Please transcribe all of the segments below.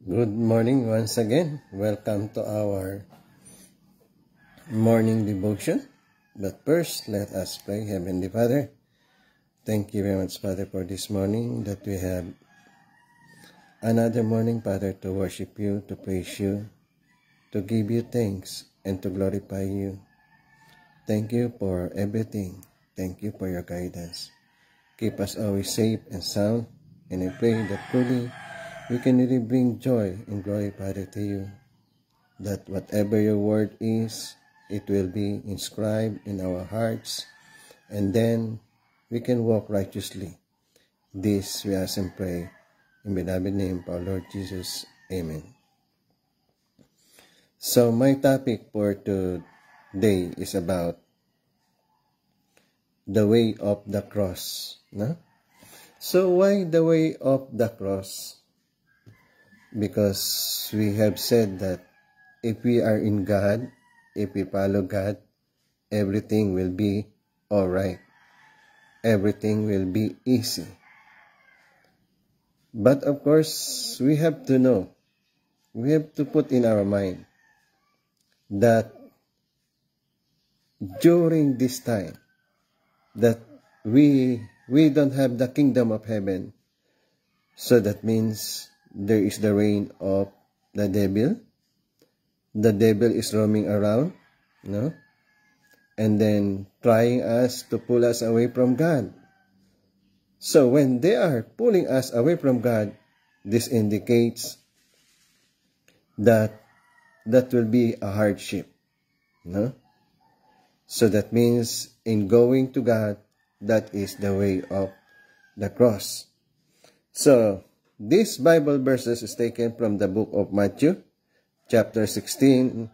Good morning once again. Welcome to our morning devotion. But first, let us pray. Heavenly Father, thank you very much, Father, for this morning that we have another morning, Father, to worship you, to praise you, to give you thanks, and to glorify you. Thank you for everything. Thank you for your guidance. Keep us always safe and sound, and I pray that truly we can really bring joy and glory, Father, to you. That whatever your word is, it will be inscribed in our hearts, and then we can walk righteously. This we ask and pray in the beloved name of our Lord Jesus. Amen. So my topic for today is about the way of the cross. No? So why the way of the cross? Because we have said that if we are in God, if we follow God, everything will be alright. Everything will be easy. But of course, we have to know, we have to put in our mind that during this time, that we don't have the kingdom of heaven. So that means there is the reign of the devil. The devil is roaming around, no? And then trying us to pull us away from God. So when they are pulling us away from God, this indicates that will be a hardship, no? So that means in going to God, that is the way of the cross. So this Bible verses is taken from the book of Matthew, chapter 16,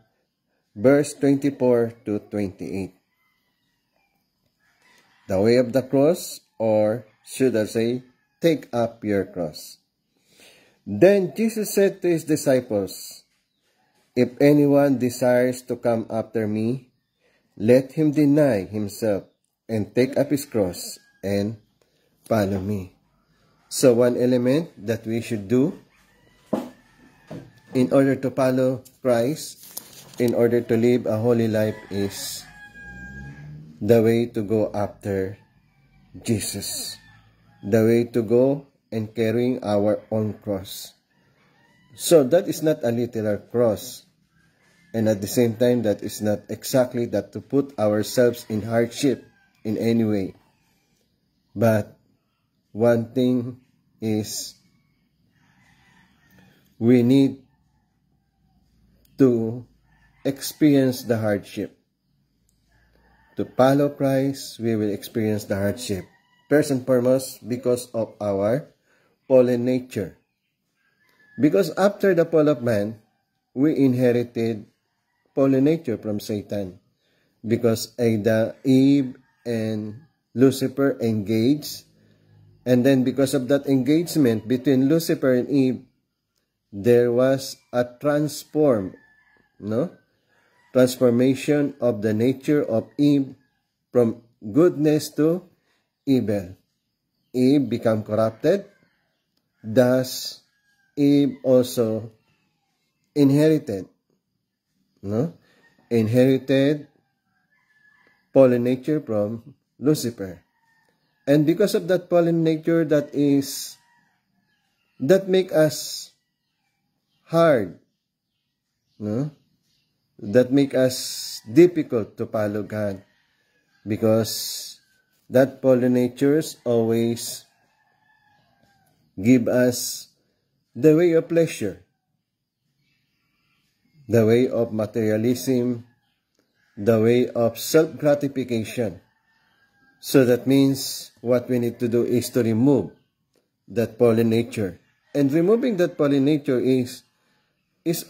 verse 24 to 28. The way of the cross, or should I say, take up your cross. Then Jesus said to his disciples, if anyone desires to come after me, let him deny himself and take up his cross and follow me. So one element that we should do in order to follow Christ, in order to live a holy life, is the way to go after Jesus. The way to go and carrying our own cross. So that is not a literal cross. And at the same time, that is not exactly that to put ourselves in hardship in any way. But one thing is, we need to experience the hardship. To follow Christ, we will experience the hardship. First and foremost, because of our fallen nature. Because after the fall of man, we inherited fallen nature from Satan. Because Eve and Lucifer engaged. And then because of that engagement between Lucifer and Eve, there was a transformation of the nature of Eve from goodness to evil. Eve became corrupted. Thus, Eve also inherited fallen nature from Lucifer. And because of that fallen nature, that make us hard, that make us difficult to follow God, because that fallen natures always give us the way of pleasure, the way of materialism, the way of self-gratification. So that means what we need to do is to remove that fallen nature. And removing that fallen nature is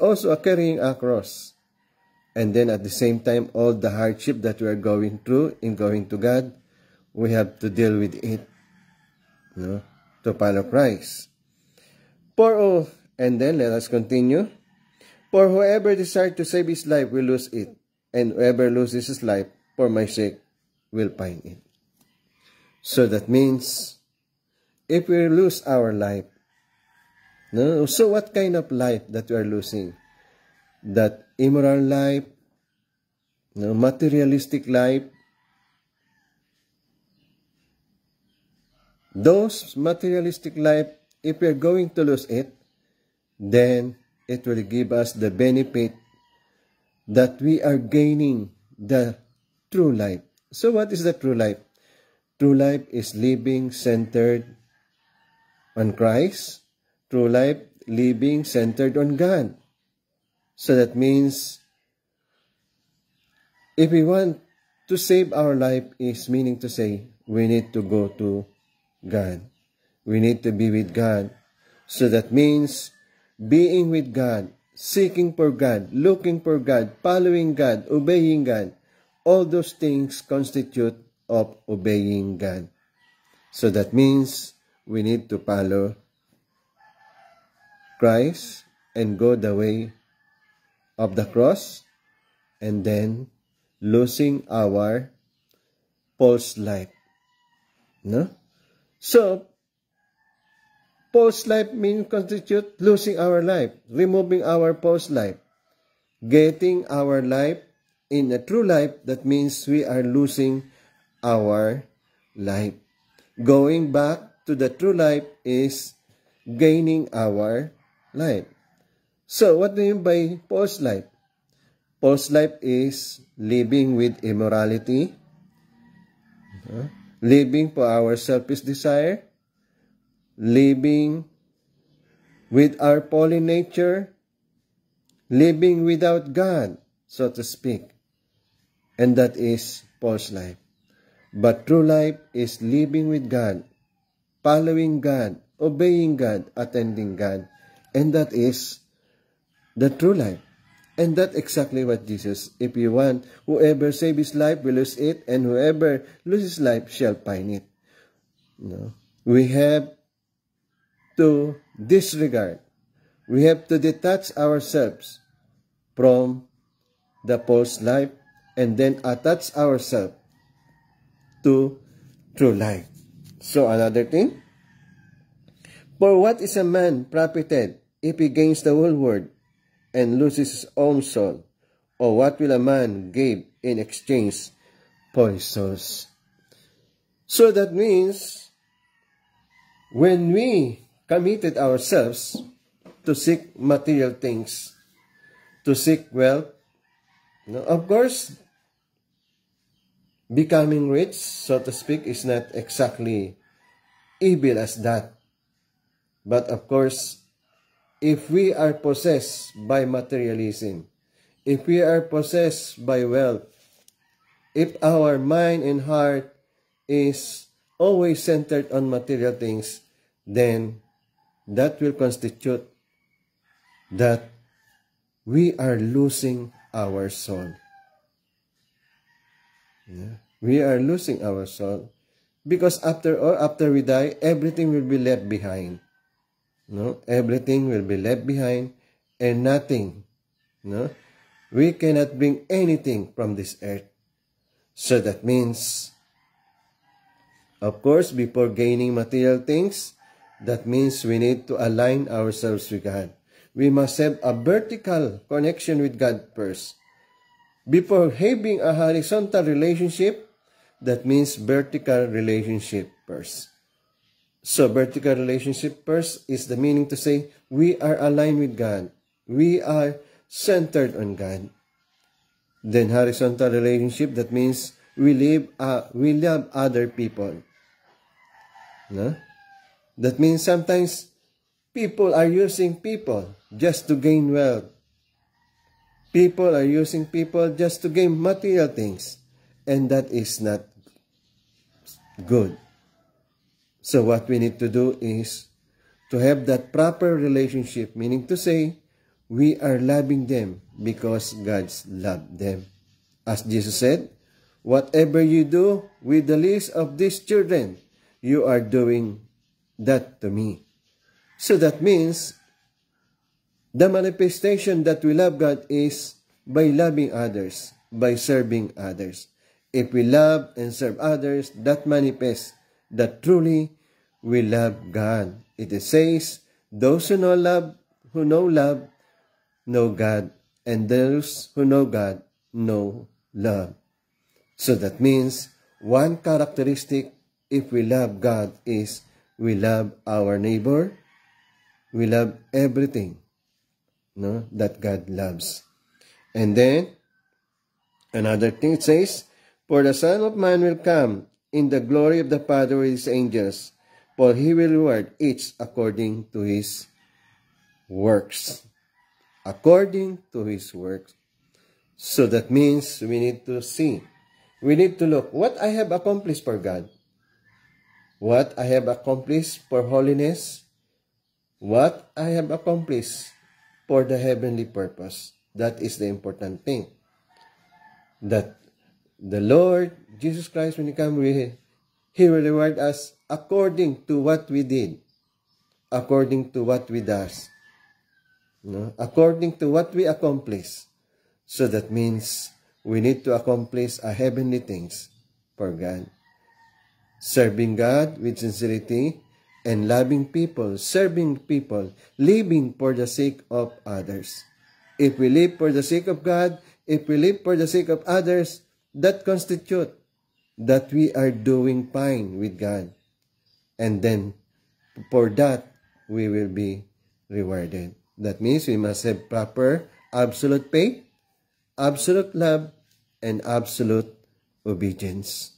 also a carrying a cross. And then at the same time, all the hardship that we are going through in going to God, we have to deal with it, to follow Christ. And then let us continue. For whoever desires to save his life will lose it, and whoever loses his life for my sake will find it. So that means, if we lose our life, No? So what kind of life that we are losing? That immoral life, no, materialistic life. Those materialistic life, if we are going to lose it, then it will give us the benefit that we are gaining the true life. So what is the true life? True life is living centered on Christ. True life, living centered on God. So that means, if we want to save our life, is meaning to say, we need to go to God. We need to be with God. So that means, being with God, seeking for God, looking for God, following God, obeying God, all those things constitute of obeying God. So that means, we need to follow Christ and go the way of the cross, and then losing our false life. No? So, false life means constitute losing our life, removing our false life, getting our life in a true life. That means we are losing our life. Going back to the true life is gaining our life. So, what do you mean by false life? False life is living with immorality, living for our selfish desire, living with our fallen nature, living without God, so to speak. And that is false life. But true life is living with God, following God, obeying God, attending God. And that is the true life. And that's exactly what Jesus, if you want, whoever save his life will lose it, and whoever loses life shall find it. No? We have to disregard. We have to detach ourselves from the false life and then attach ourselves to true life. So another thing, for what is a man profited if he gains the whole world and loses his own soul? Or what will a man give in exchange for his souls? So that means, when we committed ourselves to seek material things, to seek wealth, of course, becoming rich, so to speak, is not exactly evil as that. But of course, if we are possessed by materialism, if we are possessed by wealth, if our mind and heart is always centered on material things, then that will constitute that we are losing our soul. Yeah. We are losing our soul. Because after all, after we die, everything will be left behind. No? Everything will be left behind, and nothing. No? We cannot bring anything from this earth. So that means, of course, before gaining material things, that means we need to align ourselves with God. We must have a vertical connection with God first. Before having a horizontal relationship, that means vertical relationship first. So vertical relationship first is the meaning to say we are aligned with God. We are centered on God. Then horizontal relationship, that means we love other people. No? That means sometimes people are using people just to gain wealth. People are using people just to gain material things. And that is not good. So what we need to do is to have that proper relationship, meaning to say, we are loving them because God's loved them. As Jesus said, whatever you do with the least of these children, you are doing that to me. So that means, the manifestation that we love God is by loving others, by serving others. If we love and serve others, that manifests that truly we love God. It says Those who know love, know God, and those who know God know love. So that means one characteristic if we love God is we love our neighbor, we love everything, no, that God loves. And then another thing it says, for the Son of Man will come in the glory of the Father with his angels, for he will reward each according to his works. According to his works. So that means we need to see. We need to look what I have accomplished for God. What I have accomplished for holiness. What I have accomplished for the heavenly purpose. That is the important thing. That the Lord Jesus Christ, when he comes, he will reward us according to what we did. According to what we does. No? According to what we accomplish. So that means we need to accomplish a heavenly things for God. Serving God with sincerity and loving people, serving people, living for the sake of others. If we live for the sake of God, if we live for the sake of others, that constitute that we are doing fine with God. And then for that, we will be rewarded. That means we must have proper, absolute faith, absolute love, and absolute obedience.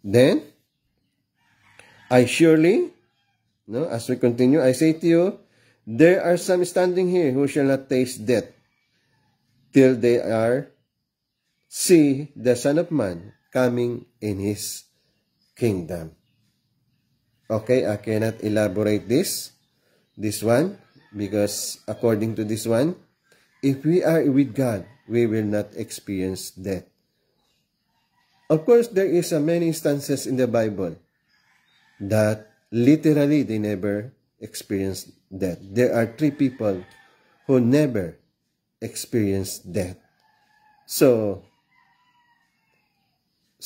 Then, I surely, no, as we continue, I say to you, there are some standing here who shall not taste death till they see the Son of Man coming in his kingdom. Okay, I cannot elaborate this one, because according to this one, if we are with God, we will not experience death. Of course, there is many instances in the Bible that literally they never experienced death. There are 3 people who never experienced death. So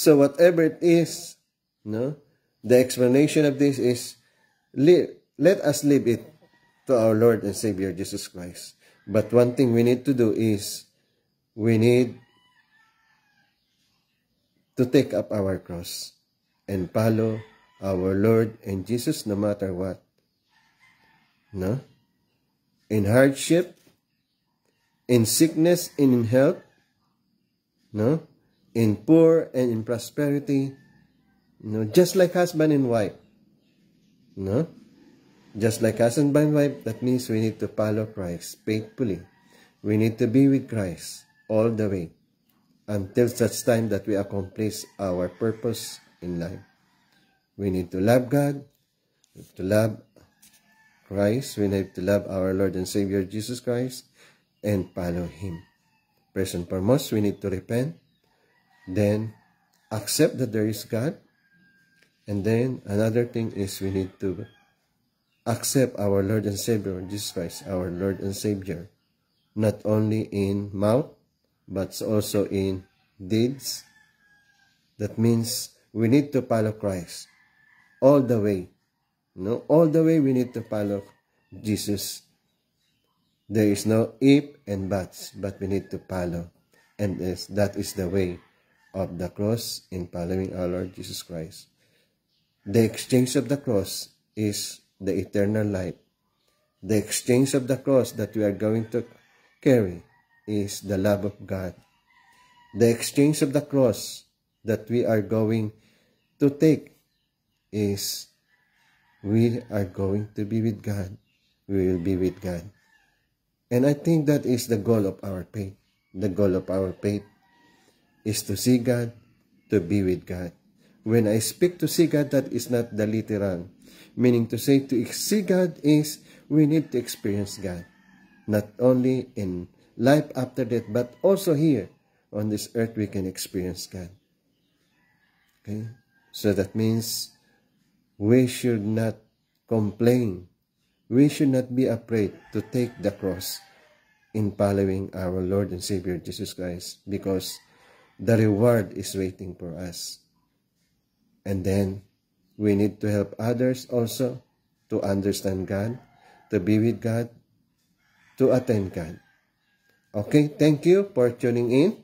whatever it is, no, the explanation of this is, let us leave it to our Lord and Savior Jesus Christ. But one thing we need to do is, we need to take up our cross and follow our Lord and Jesus no matter what. No? In hardship, in sickness and in health, no? In poor and in prosperity, no? Just like husband and wife. No? Just like husband and wife, that means we need to follow Christ faithfully. We need to be with Christ all the way until such time that we accomplish our purpose in life. We need to love God, we need to love Christ, we need to love our Lord and Savior Jesus Christ, and follow Him. First and foremost, we need to repent, then accept that there is God, and then another thing is we need to accept our Lord and Savior Jesus Christ, our Lord and Savior, not only in mouth, but also in deeds. That means we need to follow Christ all the way. No, all the way we need to follow Jesus. There is no if and buts, but we need to follow. And that is the way of the cross in following our Lord Jesus Christ. The exchange of the cross is the eternal life. The exchange of the cross that we are going to carry is the love of God. The exchange of the cross that we are going to take is we are going to be with God. We will be with God. And I think that is the goal of our faith. The goal of our faith is to see God, to be with God. When I speak to see God, that is not the literal. Meaning to say to see God is we need to experience God. Not only in life after death, but also here on this earth we can experience God. Okay? So that means we should not complain. We should not be afraid to take the cross in following our Lord and Savior Jesus Christ, because the reward is waiting for us. And then we need to help others also. to understand God, to be with God, to attend God. Okay, thank you for tuning in.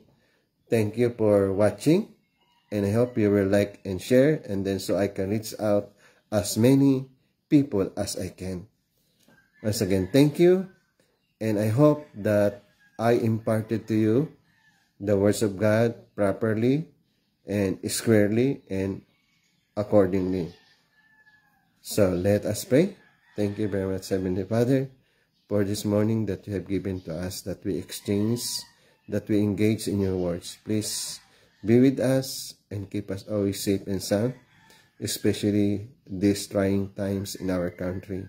Thank you for watching. And I hope you will like and share, and then so I can reach out as many people as I can. Once again, thank you. And I hope that I imparted to you the words of God properly and squarely and accordingly. So let us pray. Thank you very much, Heavenly Father, for this morning that you have given to us, that we exchange, that we engage in your words. Please be with us and keep us always safe and sound, especially these trying times in our country.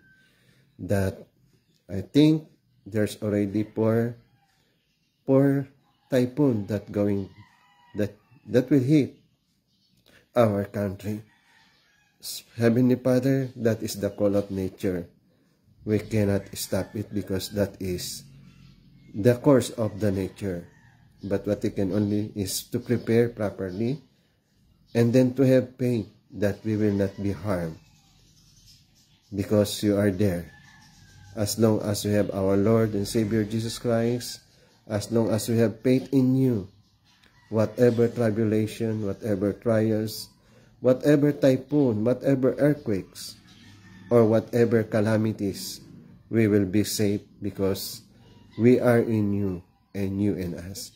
That I think there's already four typhoon that will hit our country. Heavenly Father, that is the call of nature. We cannot stop it because that is the course of the nature. But what we can only is to prepare properly and then to have faith that we will not be harmed because you are there. As long as we have our Lord and Savior Jesus Christ, as long as we have faith in you, whatever tribulation, whatever trials, whatever typhoon, whatever earthquakes, or whatever calamities, we will be safe because we are in you and you in us.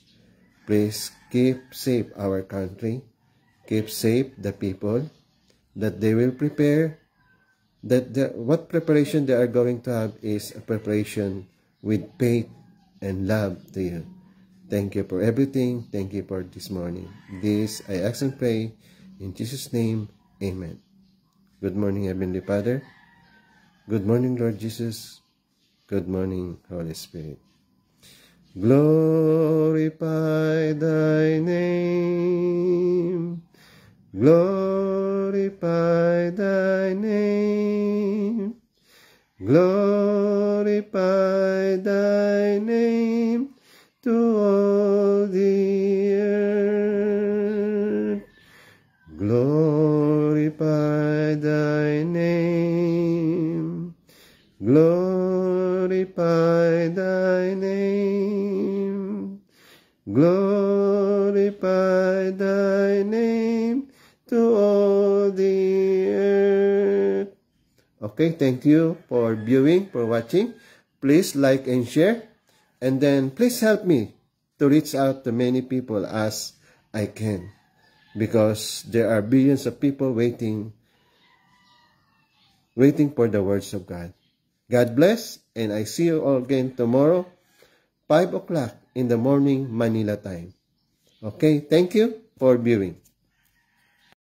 Please keep safe our country, keep safe the people, that they will prepare, that what preparation they are going to have is a preparation with faith and love to you. Thank you for everything. Thank you for this morning. This I ask and pray in Jesus' name. Amen. Good morning, Heavenly Father. Good morning, Lord Jesus. Good morning, Holy Spirit. Glorify thy name. Glorify thy name. Glorify thy name to all the earth. Glorify thy name. Glorify thy name. Glorify thy name to all the earth. Okay, thank you for viewing, for watching. Please like and share. And then please help me to reach out to many people as I can. Because there are billions of people waiting for the words of God. God bless, and I see you all again tomorrow, 5 o'clock in the morning, Manila time. Okay, thank you for viewing.